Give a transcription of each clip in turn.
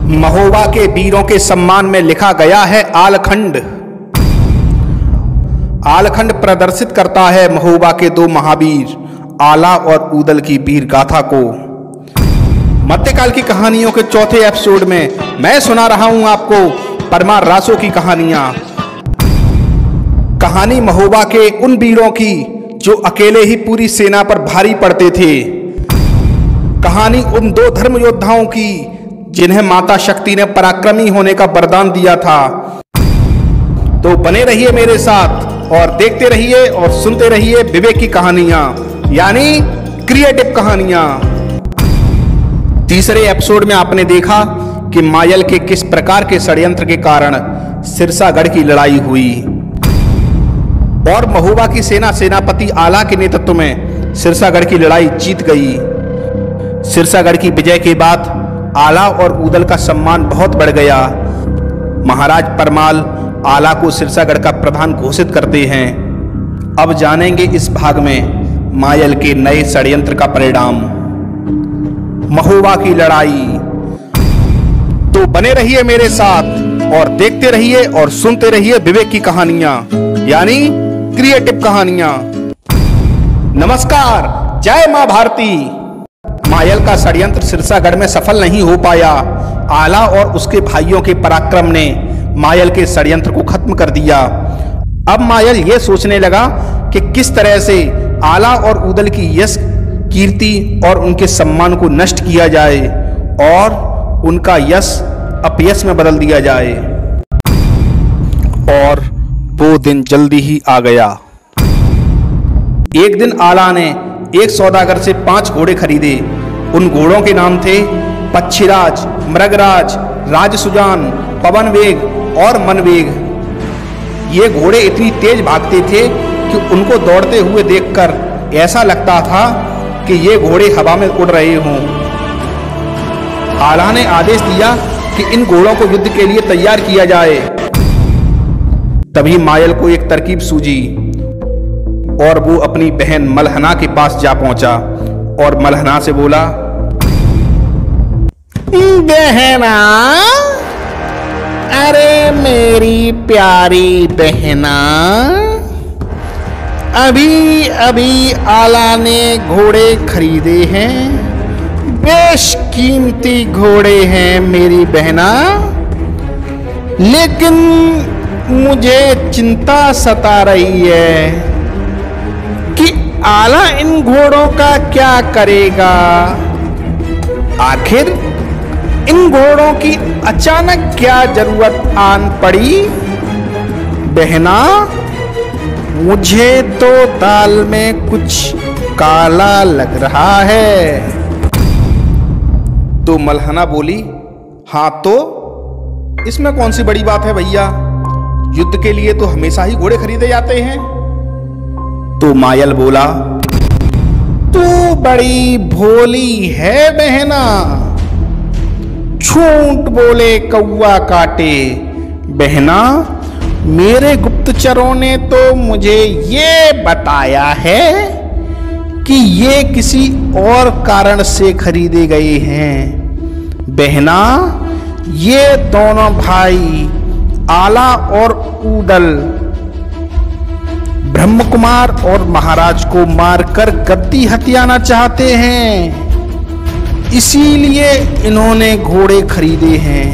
महोबा के वीरों के सम्मान में लिखा गया है आलखंड। आलखंड प्रदर्शित करता है महोबा के दो महावीर आला और ऊदल की वीर गाथा को। मध्यकाल की कहानियों के चौथे एपिसोड में मैं सुना रहा हूं आपको परमार रासों की कहानियां। कहानी महोबा के उन वीरों की जो अकेले ही पूरी सेना पर भारी पड़ते थे। कहानी उन दो धर्म योद्धाओं की जिन्हें माता शक्ति ने पराक्रमी होने का वरदान दिया था। तो बने रहिए मेरे साथ और देखते रहिए और सुनते रहिए विवेक की कहानियां, यानी क्रिएटिव कहानियां। तीसरे एपिसोड में आपने देखा कि मायल के किस प्रकार के षड्यंत्र के कारण सिरसागढ़ की लड़ाई हुई और महोबा की सेनापति आला के नेतृत्व में सिरसागढ़ की लड़ाई जीत गई। सिरसागढ़ की विजय के बाद आला और ऊदल का सम्मान बहुत बढ़ गया। महाराज परमाल आला को सिरसागढ़ का प्रधान घोषित करते हैं। अब जानेंगे इस भाग में मायल के नए षड्यंत्र का परिणाम, महोबा की लड़ाई। तो बने रहिए मेरे साथ और देखते रहिए और सुनते रहिए विवेक की कहानियां, यानी क्रिएटिव कहानियां। नमस्कार, जय मां भारती। मायल का षड्यंत्र सिरसागढ़ में सफल नहीं हो पाया। आला और उसके भाइयों के पराक्रम ने मायल के षड्यंत्र को खत्म कर दिया। अब मायल यह सोचने लगा कि किस तरह से आला और ऊदल की यश कीर्ति और उनके सम्मान को नष्ट किया जाए और उनका यश अपयश में बदल दिया जाए। और वो दिन जल्दी ही आ गया। एक दिन आला ने एक सौदागर से 5 घोड़े खरीदे। उन घोड़ों के नाम थे पक्षीराज, मृगराज, राजसुजान, पवनवेग और मनवेग। ये घोड़े इतनी तेज भागते थे कि उनको दौड़ते हुए देखकर ऐसा लगता था कि ये घोड़े हवा में उड़ रहे हों। आला ने आदेश दिया कि इन घोड़ों को युद्ध के लिए तैयार किया जाए। तभी मायल को एक तरकीब सूझी और वो अपनी बहन मलहना के पास जा पहुंचा और मलहना से बोला, बहना, अरे मेरी प्यारी बहना, अभी अभी आला ने घोड़े खरीदे हैं। बेशकीमती घोड़े हैं मेरी बहना, लेकिन मुझे चिंता सता रही है कि आला इन घोड़ों का क्या करेगा। आखिर इन घोड़ों की अचानक क्या जरूरत आन पड़ी। बहना, मुझे तो दाल में कुछ काला लग रहा है। तो मलहना बोली, हाँ तो इसमें कौन सी बड़ी बात है भैया, युद्ध के लिए तो हमेशा ही घोड़े खरीदे जाते हैं। तो मायल बोला, तू बड़ी भोली है बहना, झूठ बोले कौवा काटे। बहना, मेरे गुप्तचरों ने तो मुझे ये बताया है कि ये किसी और कारण से खरीदे गए हैं। बहना, ये दोनों भाई आला और ऊदल ब्रह्म कुमार और महाराज को मारकर गद्दी हथियाना चाहते हैं, इसीलिए इन्होंने घोड़े खरीदे हैं।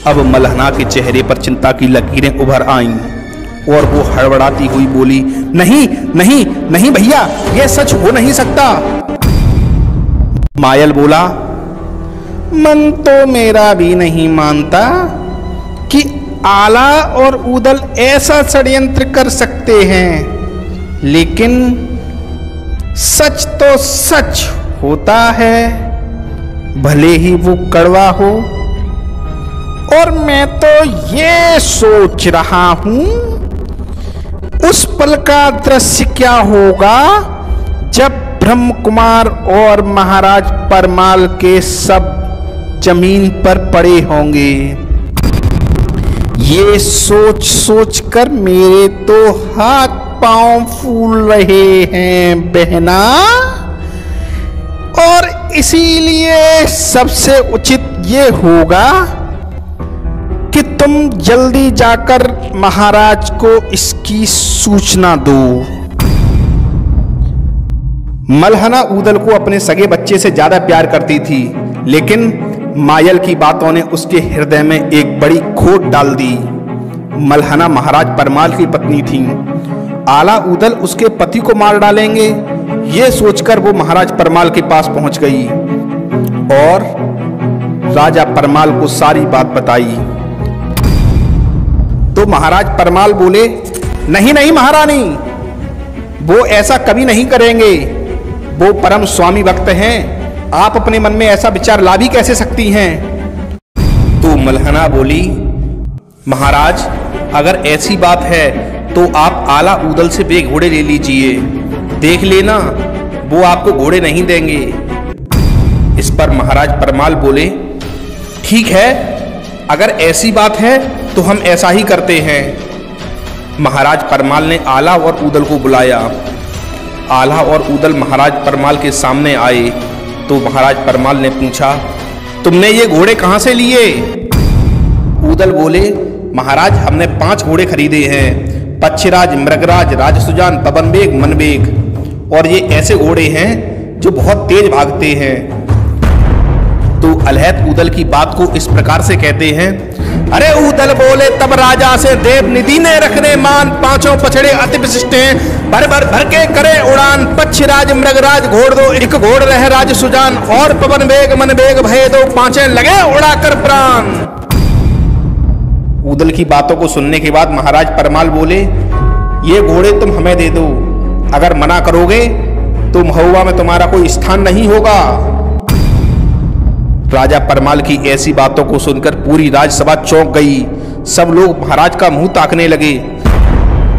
अब मलहना के चेहरे पर चिंता की लकीरें उभर आईं और वो हड़बड़ाती हुई बोली, नहीं नहीं नहीं भैया, यह सच हो नहीं सकता। मायल बोला, मन तो मेरा भी नहीं मानता कि आला और ऊदल ऐसा षड्यंत्र कर सकते हैं, लेकिन सच तो सच होता है, भले ही वो कड़वा हो। और मैं तो ये सोच रहा हूं, उस पल का दृश्य क्या होगा जब ब्रह्म कुमार और महाराज परमाल के सब जमीन पर पड़े होंगे। ये सोच सोच कर मेरे तो हाथ पांव फूल रहे हैं बहना, और इसीलिए लिए सबसे उचित ये होगा कि तुम जल्दी जाकर महाराज को इसकी सूचना दो। मल्हना ऊदल को अपने सगे बच्चे से ज्यादा प्यार करती थी, लेकिन मायल की बातों ने उसके हृदय में एक बड़ी खोट डाल दी। मल्हना महाराज परमाल की पत्नी थी। आला ऊदल उसके पति को मार डालेंगे, ये सोचकर वो महाराज परमाल के पास पहुंच गई और राजा परमाल को सारी बात बताई। तो महाराज परमाल बोले, नहीं नहीं महारानी, वो ऐसा कभी नहीं करेंगे। वो परम स्वामी भक्त हैं, आप अपने मन में ऐसा विचार ला भी कैसे सकती हैं। तो मल्हना बोली, महाराज अगर ऐसी बात है तो आप आला ऊदल से 2 घोड़े ले लीजिए, देख लेना वो आपको घोड़े नहीं देंगे। इस पर महाराज परमाल बोले, ठीक है, अगर ऐसी बात है तो हम ऐसा ही करते हैं। महाराज परमाल ने आला और ऊदल को बुलाया। आला और ऊदल महाराज परमाल के सामने आए तो महाराज परमाल ने पूछा, तुमने ये घोड़े कहां से लिए? ऊदल बोले, महाराज हमने 5 घोड़े खरीदे हैं, पक्षराज, मृगराज, राजसुजान, पवनवेग, मनवेग, और ये ऐसे घोड़े हैं जो बहुत तेज भागते हैं। तो अलहैत ऊदल की बात को इस प्रकार से कहते हैं, अरे ऊदल बोले, तब राजा से देव निधि ने रखने मान, 5 पछड़े अति विशिष्ट हैं, भर भर भर के करे उड़ान, पक्षराज मृगराज घोड़ दो, एक घोड़ रहे राज सुजान, और पवन वेग मन वेग भय दो, 5 लगे उड़ाकर प्राण। ऊदल की बातों को सुनने के बाद महाराज परमाल बोले, ये घोड़े तुम हमें दे दो, अगर मना करोगे तो महुआ में तुम्हारा कोई स्थान नहीं होगा। राजा परमाल की ऐसी बातों को सुनकर पूरी राजसभा चौंक गई। सब लोग महाराज का मुंह ताकने लगे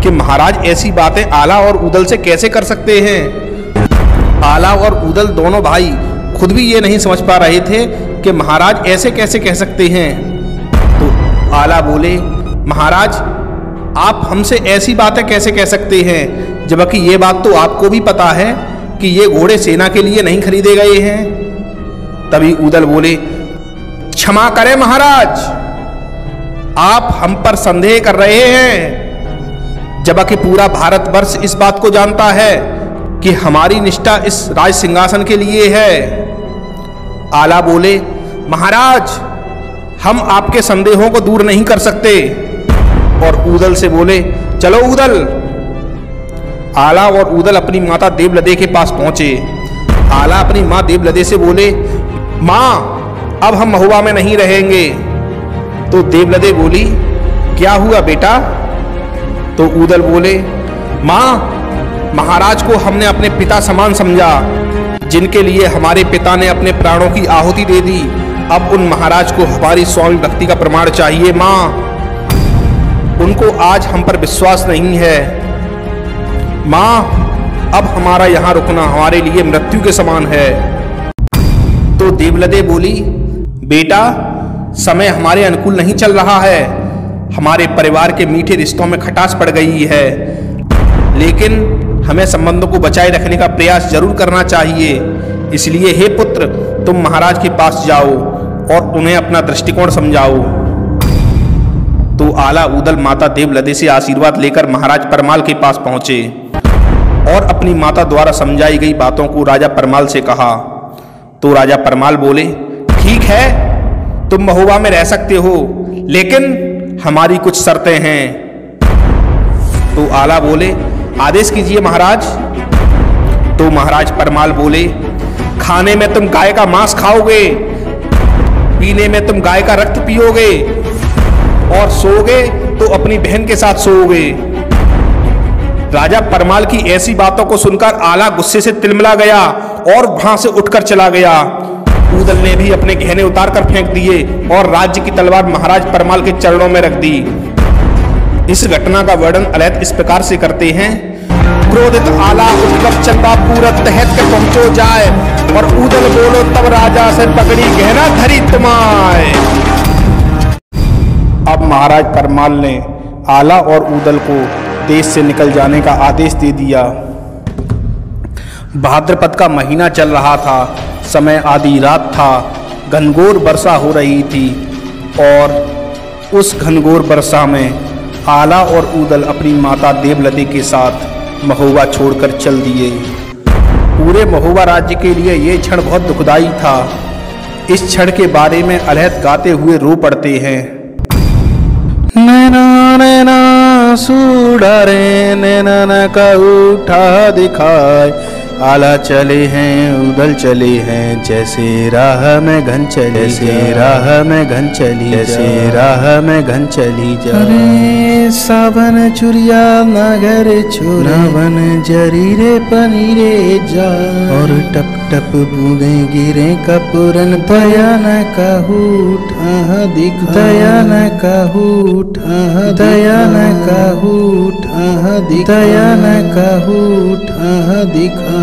कि महाराज ऐसी बातें आला और ऊदल से कैसे कर सकते हैं। आला और ऊदल दोनों भाई खुद भी ये नहीं समझ पा रहे थे कि महाराज ऐसे कैसे कह सकते हैं। तो आला बोले, महाराज आप हमसे ऐसी बातें कैसे कह सकते हैं, जबकि ये बात तो आपको भी पता है कि ये घोड़े सेना के लिए नहीं खरीदे गए हैं। तभी ऊदल बोले, क्षमा करें महाराज, आप हम पर संदेह कर रहे हैं, जबकि पूरा भारतवर्ष इस बात को जानता है कि हमारी निष्ठा इस राज सिंहासन के लिए है। आला बोले, महाराज हम आपके संदेहों को दूर नहीं कर सकते। और ऊदल से बोले, चलो ऊदल। आला और ऊदल अपनी माता देवलदे के पास पहुंचे। आला अपनी माँ देवलदे से बोले, माँ अब हम महुआ में नहीं रहेंगे। तो देवलदे बोली, क्या हुआ बेटा? तो ऊदल बोले, माँ महाराज को हमने अपने पिता समान समझा, जिनके लिए हमारे पिता ने अपने प्राणों की आहुति दे दी। अब उन महाराज को हमारी स्वामी भक्ति का प्रमाण चाहिए। माँ उनको आज हम पर विश्वास नहीं है। माँ अब हमारा यहाँ रुकना हमारे लिए मृत्यु के समान है। तो देवलदे बोली, बेटा समय हमारे अनुकूल नहीं चल रहा है, हमारे परिवार के मीठे रिश्तों में खटास पड़ गई है, लेकिन हमें संबंधों को बचाए रखने का प्रयास जरूर करना चाहिए। इसलिए हे पुत्र, तुम महाराज के पास जाओ और उन्हें अपना दृष्टिकोण समझाओ। तो आला ऊदल माता देवलदे से आशीर्वाद लेकर महाराज परमाल के पास पहुंचे और अपनी माता द्वारा समझाई गई बातों को राजा परमाल से कहा। तो राजा परमाल बोले, ठीक है तुम महुआ में रह सकते हो, लेकिन हमारी कुछ शर्तें हैं। तो आला बोले, आदेश कीजिए महाराज। तो महाराज परमाल बोले, खाने में तुम गाय का मांस खाओगे, पीने में तुम गाय का रक्त पियोगे, और सोओगे तो अपनी बहन के साथ सोओगे। राजा परमाल की ऐसी बातों को सुनकर आला गुस्से से तिलमिला गया और वहां से उठकर चला गया। ऊदल ने भी अपने गहने उतार कर फेंक दिए और राज्य की तलवार महाराज परमाल के चरणों में रख दी। इस घटना का वर्णन अलैत इस प्रकार से करते हैं, क्रोधित आला उठकर चंदा पूरा तहत के पहुंचो जाए, और ऊदल बोलो तब राजा से पकड़ी गहना धरी तुम्हारे। अब महाराज परमाल ने आला और ऊदल को देश से निकल जाने का आदेश दे दिया। भाद्रपद का महीना चल रहा था समय आधी रात था। घनघोर वर्षा हो रही थी और उस घनघोर वर्षा में आला और ऊदल अपनी माता देवलती के साथ महोबा छोड़कर चल दिए। पूरे महोबा राज्य के लिए ये क्षण बहुत दुखदाई था। इस क्षण के बारे में अलहद गाते हुए रो पड़ते हैं। नैना नैना सुडारे नैना न का उठा दिखाए, आला चले हैं उदल चले हैं, जैसे राह में घन चली, जैसे राह में घन चली, जैसे राह में घन चली जा। अरे सावन चुरिया नागर छोरा वन जरीरे पनीरे जा, और टप टप बूंदे गिरे कपूरन, दया न कहू ठाह दिखा, दया न कहू ठाह, दया न कहू ठाह दिखा, दया न कहू ठाह दिखा।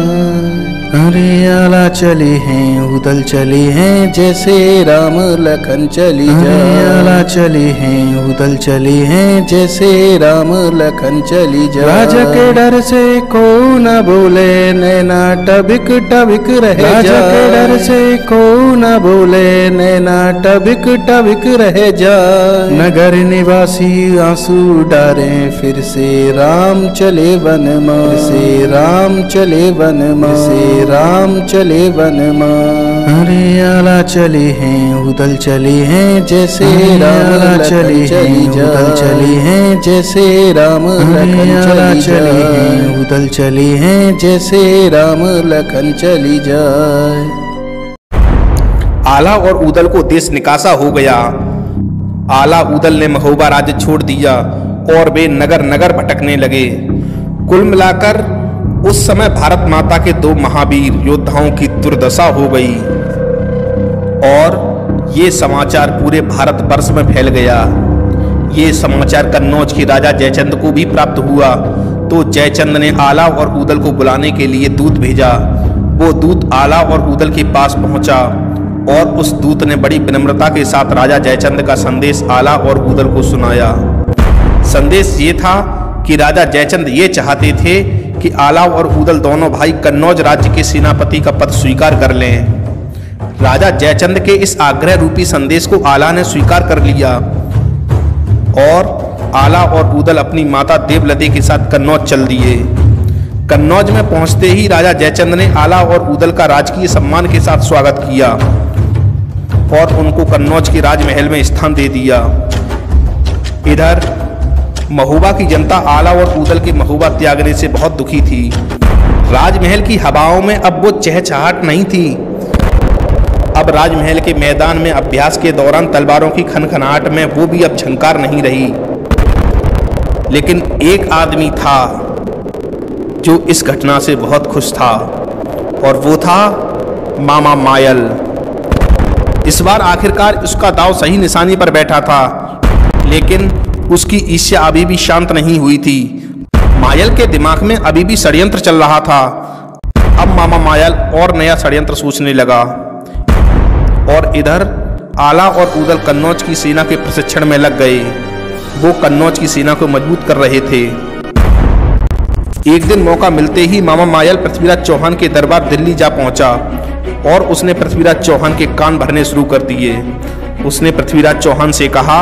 अरे आला चले हैं उदल चले हैं, जैसे राम लखन चली जा, आला चले हैं उदल चले हैं, जैसे राम लखन चली जा। राजा के डर से को न बोले, नैना टबिक टबिक रहे जा, राजा के डर से को न बोले, नैना टबिक टबिक रहे जा। नगर निवासी आंसू डारे, फिर से राम चले वन में, फिर से राम चले वन में, से राम चले वन में। अरे आला चले हैं उदल चले हैं, जैसे राम चले हैं उदल चले हैं, जैसे राम लखन चले हैं, उदल चले हैं, जैसे राम लखन चली जाए। आला और ऊदल को देश निकासा हो गया। आला ऊदल ने महोबा राज्य छोड़ दिया और वे नगर नगर भटकने लगे। कुल मिलाकर उस समय भारत माता के दो महावीर योद्धाओं की दुर्दशा हो गई और ये समाचार पूरे भारत वर्ष में फैल गया। ये समाचार कन्नौज के राजा जयचंद को भी प्राप्त हुआ, तो जयचंद ने आला और ऊदल को बुलाने के लिए दूत भेजा। वो दूत आला और ऊदल के पास पहुंचा और उस दूत ने बड़ी विनम्रता के साथ राजा जयचंद का संदेश आला और ऊदल को सुनाया। संदेश ये था कि राजा जयचंद ये चाहते थे कि आला और ऊदल दोनों भाई कन्नौज राज्य के सेनापति का पद स्वीकार कर लें। राजा जयचंद के इस आग्रह रूपी संदेश को आला ने स्वीकार कर लिया और आला और ऊदल अपनी माता देवलती के साथ कन्नौज चल दिए। कन्नौज में पहुंचते ही राजा जयचंद ने आला और ऊदल का राजकीय सम्मान के साथ स्वागत किया और उनको कन्नौज के राजमहल में स्थान दे दिया। इधर महोबा की जनता आला और ऊदल के महोबा त्यागने से बहुत दुखी थी। राजमहल की हवाओं में अब वो चहचहाट नहीं थी। अब राजमहल के मैदान में अभ्यास के दौरान तलवारों की खनखनाहट में वो भी अब झंकार नहीं रही। लेकिन एक आदमी था जो इस घटना से बहुत खुश था और वो था मामा मायल। इस बार आखिरकार उसका दांव सही निशानी पर बैठा था, लेकिन उसकी ईर्ष्या अभी भी शांत नहीं हुई थी। मायल के दिमाग में अभी भी षड्यंत्र चल रहा था। अब मामा मायल और नया षड्यंत्र सोचने लगा और इधर आला और ऊदल कन्नौज की सेना के प्रशिक्षण में लग गए। वो कन्नौज की सेना को मजबूत कर रहे थे। एक दिन मौका मिलते ही मामा मायल पृथ्वीराज चौहान के दरबार दिल्ली जा पहुंचा और उसने पृथ्वीराज चौहान के कान भरने शुरू कर दिए। उसने पृथ्वीराज चौहान से कहा,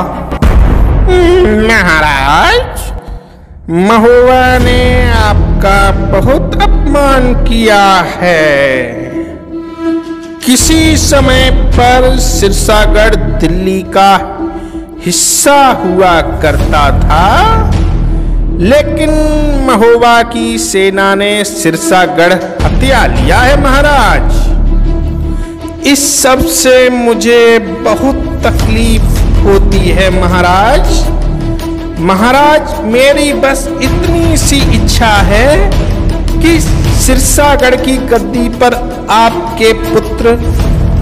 महाराज, महोबा ने आपका बहुत अपमान किया है। किसी समय पर सिरसागढ़ दिल्ली का हिस्सा हुआ करता था, लेकिन महोबा की सेना ने सिरसागढ़ हत्या लिया है महाराज। इस सब से मुझे बहुत तकलीफ होती है महाराज। महाराज, मेरी बस इतनी सी इच्छा है कि सिरसागढ़ की गद्दी पर आपके पुत्र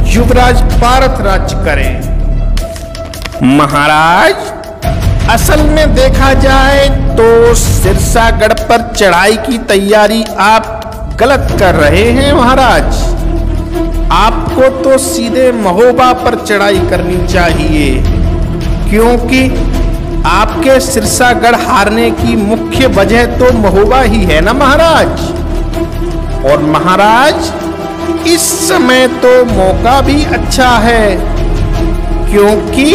युवराज पारथ राज्य करें। महाराज, असल में देखा जाए तो सिरसागढ़ पर चढ़ाई की तैयारी आप गलत कर रहे हैं महाराज। आपको तो सीधे महोबा पर चढ़ाई करनी चाहिए, क्योंकि आपके सिरसागढ़ हारने की मुख्य वजह तो महोबा ही है ना महाराज। और महाराज, इस समय तो मौका भी अच्छा है, क्योंकि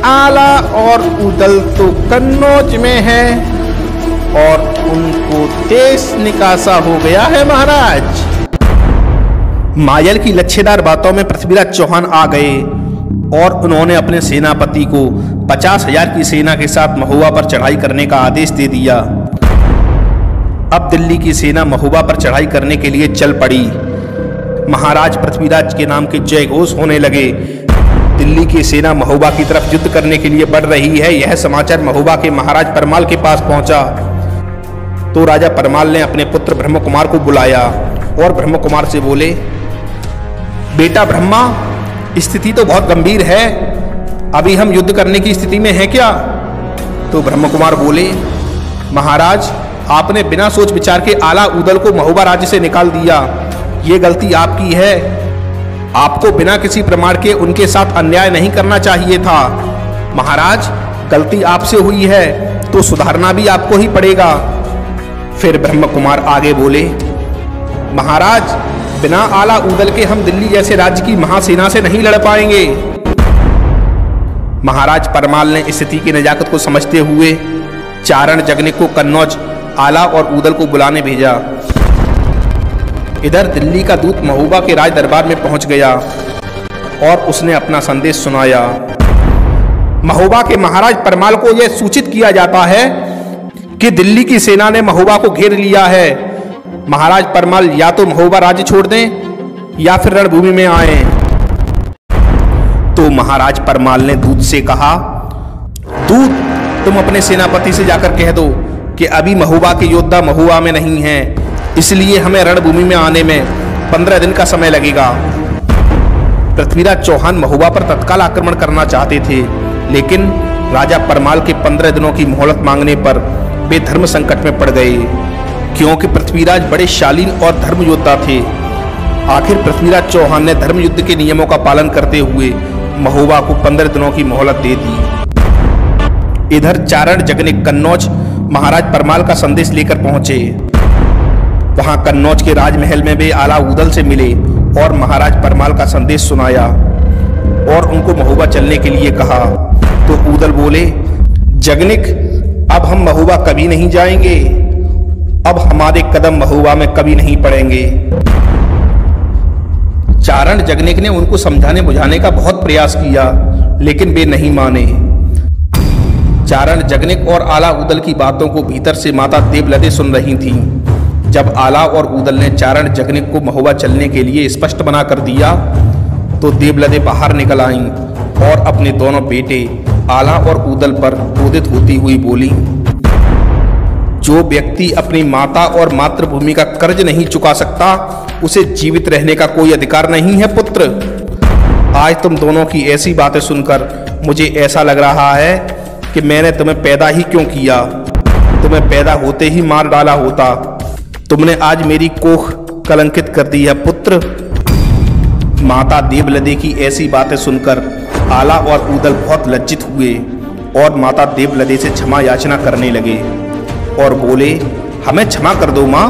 आला और उदल तो कन्नौज में है और उनको देश निकासा हो गया है महाराज। मायल की लच्छेदार बातों में पृथ्वीराज चौहान आ गए और उन्होंने अपने सेनापति को 50,000 की सेना के साथ महुआ पर चढ़ाई करने का आदेश दे दिया। अब दिल्ली की सेना महुआ पर चढ़ाई करने के लिए चल पड़ी। महाराज पृथ्वीराज के नाम के जय घोष होने लगे। दिल्ली की सेना महुआ की तरफ युद्ध करने के लिए बढ़ रही है, यह समाचार महुआ के महाराज परमाल के पास पहुंचा। तो राजा परमाल ने अपने पुत्र ब्रह्म कुमार को बुलाया और ब्रह्म कुमार से बोले, बेटा ब्रह्मा, स्थिति तो बहुत गंभीर है, अभी हम युद्ध करने की स्थिति में हैं क्या? तो ब्रह्म कुमार बोले, महाराज, आपने बिना सोच विचार के आला उदल को महुआ राज्य से निकाल दिया, ये गलती आपकी है। आपको बिना किसी प्रमाण के उनके साथ अन्याय नहीं करना चाहिए था। महाराज, गलती आपसे हुई है तो सुधारना भी आपको ही पड़ेगा। फिर ब्रह्म कुमार आगे बोले, महाराज, बिना आला उदल के हम दिल्ली जैसे राज्य की महासेना से नहीं लड़ पाएंगे। महाराज परमाल ने स्थिति की नजाकत को समझते हुए चारण जगनिक को कन्नौज आला और उदल को बुलाने भेजा। इधर दिल्ली का दूत महुआ के राज दरबार में पहुंच गया और उसने अपना संदेश सुनाया। महुआ के महाराज परमाल को यह सूचित किया जाता है कि दिल्ली की सेना ने महुआ को घेर लिया है। महाराज परमाल या तो महुआ राज्य छोड़ दें या फिर रणभूमि में आए। तो महाराज परमाल ने दूत से कहा, दूत, तुम अपने सेनापति से जाकर कह दो कि अभी महुआ के योद्धा महुआ में नहीं हैं, इसलिए हमें रणभूमि में आने में 15 दिन का समय लगेगा। पृथ्वीराज चौहान महुआ पर तत्काल आक्रमण करना चाहते थे, लेकिन राजा परमाल के 15 दिनों की मोहलत मांगने पर वे धर्म संकट में पड़ गए, क्योंकि पृथ्वीराज बड़े शालीन और धर्म योद्धा थे। आखिर पृथ्वीराज चौहान ने धर्म युद्ध के नियमों का पालन करते हुए महुआ को 15 दिनों की मोहलत दे दी। इधर चारण जगनिक कन्नौज महाराज परमाल का संदेश लेकर पहुंचे। वहां कन्नौज के राजमहल में वे आला उदल से मिले और महाराज परमाल का संदेश सुनाया और उनको महुआ चलने के लिए कहा। तो उदल बोले, जगनिक, अब हम महुआ कभी नहीं जाएंगे, अब हमारे कदम महुआ में कभी नहीं पड़ेंगे। चारण जगनिक ने उनको समझाने बुझाने का बहुत प्रयास किया, लेकिन वे नहीं माने। चारण जगनिक और आला उदल की बातों को भीतर से माता देवलदे सुन रही थीं। जब आला और उदल ने चारण जगनिक को महुआ चलने के लिए स्पष्ट बना कर दिया, तो देवलदे बाहर निकल आईं और अपने दोनों बेटे आला और उदल पर क्रोधित होती हुई बोली, जो व्यक्ति अपनी माता और मातृभूमि का कर्ज नहीं चुका सकता, उसे जीवित रहने का कोई अधिकार नहीं है। पुत्र, आज तुम दोनों की ऐसी बातें सुनकर मुझे ऐसा लग रहा है कि मैंने तुम्हें पैदा ही क्यों किया, तुम्हें पैदा होते ही मार डाला होता। तुमने आज मेरी कोख कलंकित कर दी है। पुत्र, माता देवलदे की ऐसी बातें सुनकर आला और उदल बहुत लज्जित हुए और माता देवलदे से क्षमा याचना करने लगे और बोले, हमें क्षमा कर दो माँ,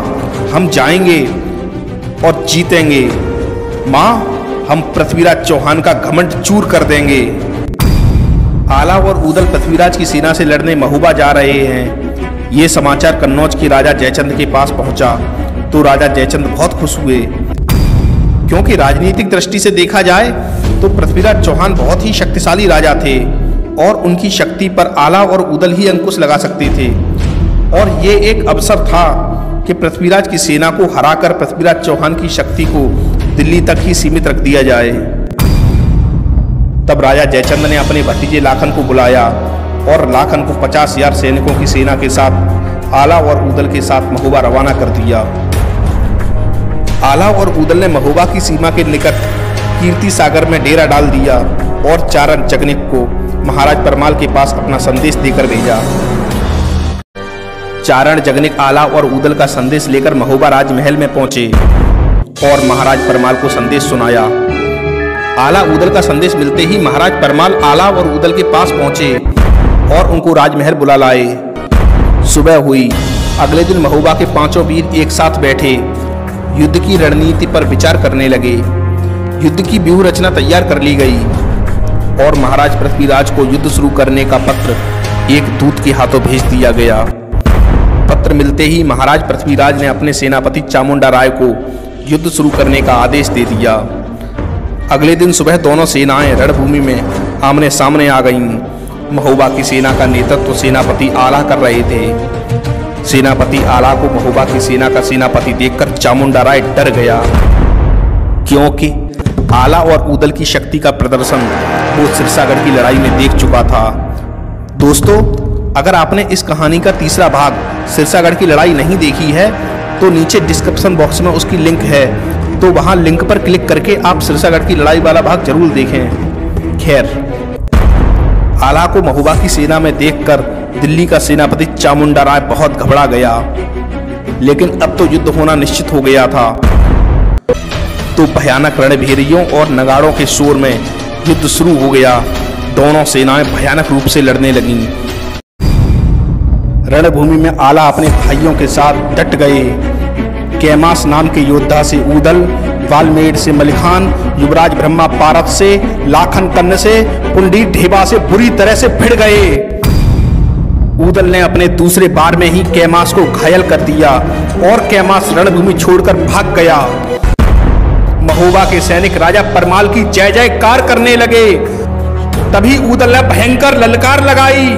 हम जाएंगे और जीतेंगे। माँ, हम पृथ्वीराज चौहान का घमंड चूर कर देंगे। आला और उदल पृथ्वीराज की सेना से लड़ने महुआ जा रहे हैं। ये समाचार कन्नौज के राजा जयचंद के पास पहुंचा तो राजा जयचंद बहुत खुश हुए, क्योंकि राजनीतिक दृष्टि से देखा जाए तो पृथ्वीराज चौहान बहुत ही शक्तिशाली राजा थे और उनकी शक्ति पर आला और उदल ही अंकुश लगा सकते थे। और ये एक अवसर था कि पृथ्वीराज की सेना को हराकर पृथ्वीराज चौहान की शक्ति को दिल्ली तक ही सीमित रख दिया जाए। तब राजा जयचंद ने अपने भतीजे लाखन को बुलाया और लाखन को 50,000 सैनिकों की सेना के साथ आला और उदल के साथ महुआ रवाना कर दिया। आला और उदल ने महुआ की सीमा के निकट कीर्ति सागर में डेरा डाल दिया और चारण जगनिक को महाराज परमाल के पास अपना संदेश देकर भेजा। चारण जगनिक आला और उदल का संदेश लेकर महुआ राजमहल में पहुंचे और महाराज परमाल को संदेश सुनाया। आला उदल का संदेश मिलते ही महाराज परमाल आला और उदल के पास पहुंचे और उनको राजमहल बुला लाए। सुबह हुई। अगले दिन महुआ के 5 वीर एक साथ बैठे युद्ध की रणनीति पर विचार करने लगे। युद्ध की व्यूह रचना तैयार कर ली गई और महाराज पृथ्वीराज को युद्ध शुरू करने का पत्र एक दूत के हाथों भेज दिया गया। पत्र मिलते ही महाराज पृथ्वीराज ने अपने सेनापति चामुंडा राय को युद्ध शुरू करने का आदेश दे दिया। अगले दिन सुबह दोनों सेनाएं रणभूमि में आमने सामने आ गईं। महोबा की सेना का नेतृत्व सेनापति आला कर रहे थे। सेनापति आला को महोबा की सेना का सेनापति देखकर चामुंडा राय डर गया, क्योंकि आला और ऊदल की शक्ति का प्रदर्शन वो सिरसागढ़ की लड़ाई में देख चुका था। दोस्तों, अगर आपने इस कहानी का तीसरा भाग सिरसागढ़ की लड़ाई नहीं देखी है तो नीचे डिस्क्रिप्शन बॉक्स में उसकी लिंक है, तो वहां लिंक पर क्लिक करके आप सिरसागढ़ की लड़ाई वाला भाग जरूर देखें। खैर, आला को महोबा की सेना में देखकर दिल्ली का सेनापति चामुंडा राय बहुत घबरा गया, लेकिन अब तो युद्ध होना निश्चित हो गया था। तो भयानक रणभेरियों और नगाड़ों के शोर में युद्ध शुरू हो गया। दोनों सेनाएं भयानक रूप से लड़ने लगीं। रणभूमि में आला अपने भाइयों के साथ डट गए। कैमास नाम के योद्धा से ऊदल, वाल्मीर से मलिखान, युवराज ब्रह्मा पारत से, लाखन कन्न से, पुंडी ढेबा से बुरी तरह से भिड़ गए। ऊदल ने अपने दूसरे बार में ही कैमास को घायल कर दिया और कैमास रणभूमि छोड़कर भाग गया। महोबा के सैनिक राजा परमाल की जय जयकार करने लगे। तभी ऊदल ने भयंकर ललकार लगाई।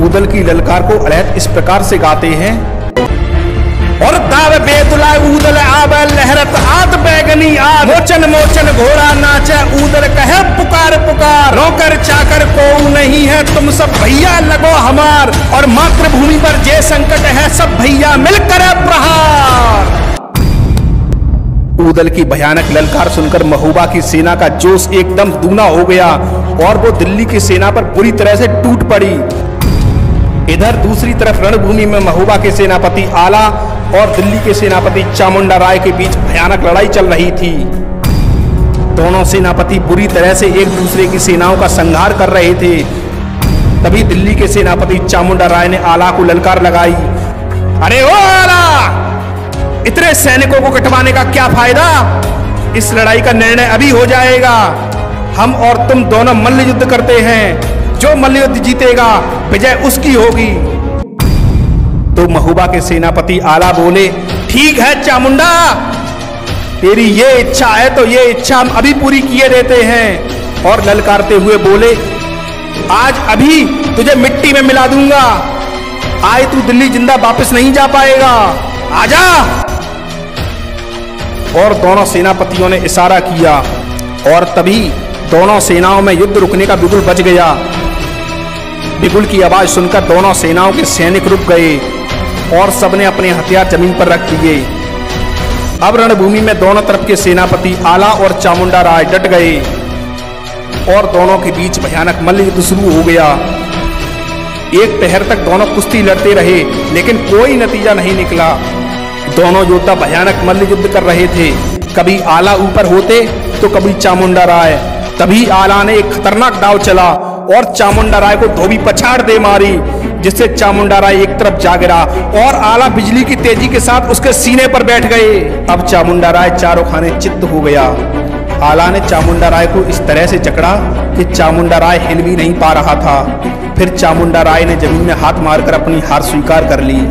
ऊदल की ललकार को अलैत इस प्रकार से गाते हैं, और दाव बेदुला ऊदल आवे लहरत आत बैगनी आद, मोचन मोचन घोड़ा नाचे ऊदल कहे पुकार पुकार, नौकर चाकर को नहीं है तुम सब भैया लगो हमार, और मातृभूमि पर जे संकट है सब भैया मिलकर प्रहार। ऊदल की भयानक ललकार सुनकर महोबा की सेना का जोश एकदम दूना हो गया और वो दिल्ली की सेना पर बुरी तरह से टूट पड़ी। इधर दूसरी तरफ रणभूमि में महोबा के सेनापति आला और दिल्ली के सेनापति चामुंडा राय के बीच भयानक लड़ाई चल रही थी। दोनों सेनापति बुरी तरह से एक दूसरे की सेनाओं का संहार कर रहे थे। तभी दिल्ली के सेनापति चामुंडा राय ने आला को ललकार लगाई, अरे ओ आला, इतने सैनिकों को कटवाने का क्या फायदा? इस लड़ाई का निर्णय अभी हो जाएगा। हम और तुम दोनों मल्ल युद्ध करते हैं। जो मल्ल युद्ध जीतेगा विजय उसकी होगी। तो महोबा के सेनापति आला बोले, ठीक है चामुंडा, तेरी ये इच्छा है तो ये इच्छा हम अभी पूरी किए देते हैं। और ललकारते हुए बोले, आज अभी तुझे मिट्टी में मिला दूंगा। आए तू दिल्ली जिंदा वापस नहीं जा पाएगा, आजा। और दोनों सेनापतियों ने इशारा किया और तभी दोनों सेनाओं में युद्ध रुकने का बिगुल बज गया। बिगुल की आवाज सुनकर दोनों सेनाओं के सैनिक रुक गए और सबने अपने हथियार जमीन पर रख दिए। अब रणभूमि में दोनों तरफ के सेनापति आला और चामुंडा राय डट गए और दोनों के बीच भयानक मल्ल युद्ध शुरू हो गया। एक पहर तक दोनों कुश्ती लड़ते रहे, लेकिन कोई नतीजा नहीं निकला। दोनों योद्धा भयानक मल्ल युद्ध कर रहे थे। कभी आला ऊपर होते तो कभी चामुंडा राय। तभी आला ने एक खतरनाक दाव चला और चामुंडा राय को धोबी पछाड़ दे मारी, जिससे चामुंडा राय एक तरफ जा गिरा और आला बिजली की तेजी के साथ उसके सीने पर बैठ गए। अब चामुंडा राय चारों खाने चित्त हो गया। आला ने चामुंडा राय को इस तरह से जकड़ा कि चामुंडा राय हिल भी नहीं पा रहा था। फिर चामुंडा राय ने जमीन में हाथ मारकर अपनी हार स्वीकार कर ली।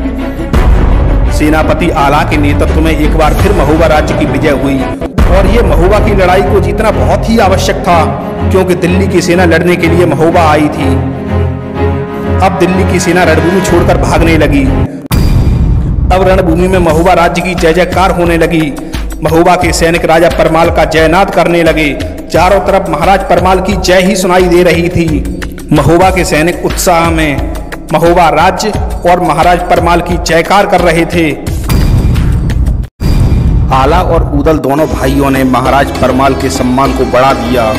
सेनापति आला के नेतृत्व में एक बार फिर महोबा राज्य की विजय हुई और ये महोबा की लड़ाई को जीतना बहुत ही आवश्यक था, क्योंकि दिल्ली की सेना लड़ने के लिए महोबा आई थी। अब दिल्ली की सेना रणभूमि छोड़कर भागने लगी। अब रणभूमि में महोबा राज्य की जय जयकार होने लगी। महोबा के सैनिक राजा परमाल का जयनाद करने लगे। चारों तरफ महाराज परमाल की जय ही सुनाई दे रही थी। महोबा के सैनिक उत्साह में महोबा राज्य और महाराज परमाल की जयकार कर रहे थे। आला और ऊदल दोनों भाइयों ने महाराज परमाल के सम्मान को बढ़ा दिया।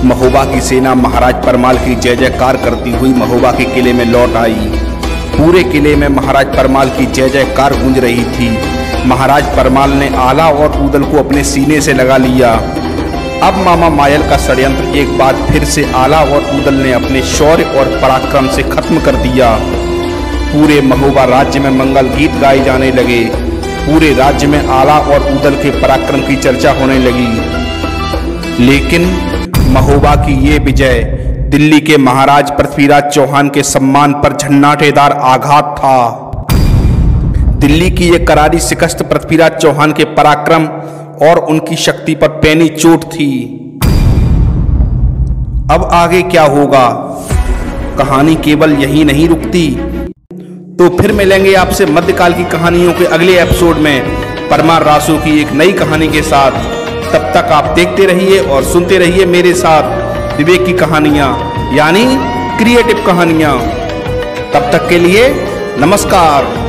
महोबा की सेना महाराज परमाल की जय जयकार करती हुई महोबा के किले में लौट आई। पूरे किले में महाराज परमाल की जय जयकार गूंज रही थी। महाराज परमाल ने आला और ऊदल को अपने सीने से लगा लिया। अब मामा मायल का षड्यंत्र एक बार फिर से आला और ऊदल ने अपने शौर्य और पराक्रम से खत्म कर दिया। पूरे महोबा राज्य में मंगल गीत गाए जाने लगे। पूरे राज्य में आला और ऊदल के पराक्रम की चर्चा होने लगी। लेकिन महोबा की ये विजय दिल्ली के महाराज पृथ्वीराज चौहान के सम्मान पर झन्नाटेदार आघात था। दिल्ली की यह करारी शिकस्त पृथ्वीराज चौहान के पराक्रम और उनकी शक्ति पर पैनी चोट थी। अब आगे क्या होगा? कहानी केवल यही नहीं रुकती। तो फिर मिलेंगे आपसे मध्यकाल की कहानियों के अगले एपिसोड में परमार रासू की एक नई कहानी के साथ। तब तक आप देखते रहिए और सुनते रहिए मेरे साथ विवेक की कहानियां, यानी क्रिएटिव कहानियां। तब तक के लिए नमस्कार।